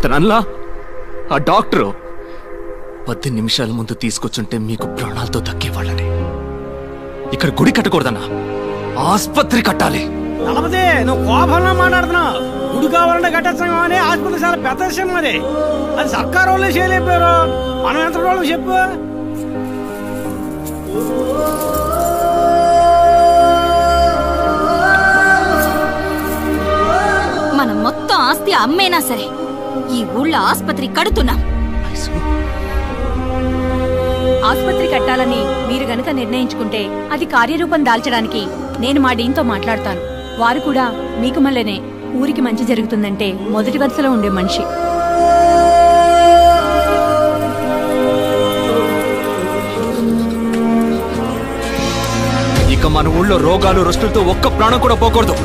అతనల్లా ఆ డాక్టరు 10 నిమిషాల ముందు తీసుకొచ్చుంటే మీకు ప్రాణాలతో దక్కేవాళ్ళని. ఇక్కడ గుడి కట్టకూడదన్నా, ఆస్పత్రి కట్టాలి. నలభదే నువ్వు కోపంలో మాట్లాడుతున్నావు. గుడి కావాలంటే కట్టేస్తాం కానీ ఆసుపత్రి చాలా పెద్ద విషయం. అది అది సర్కారు వాళ్ళే చేయలేపారు, మనం ఎంత రోజులు చెప్పు. మనం మొత్తం ఆస్తి అమ్మేనా సరే ఈ ఊళ్ళో ఆస్పత్రి కడుతున్నాం. ఆస్పత్రి కట్టాలని మీరు గనక నిర్ణయించుకుంటే అది కార్యరూపం దాల్చడానికి నేను మా డీన్తో మాట్లాడతాను. వారు కూడా మీకు మళ్ళనే ఊరికి మంచి జరుగుతుందంటే మొదటి వరుసలో ఉండే మనిషి. ఇక మన ఊళ్ళో రోగాలు రుష్టులతో ఒక్క ప్రాణం కూడా పోకూడదు.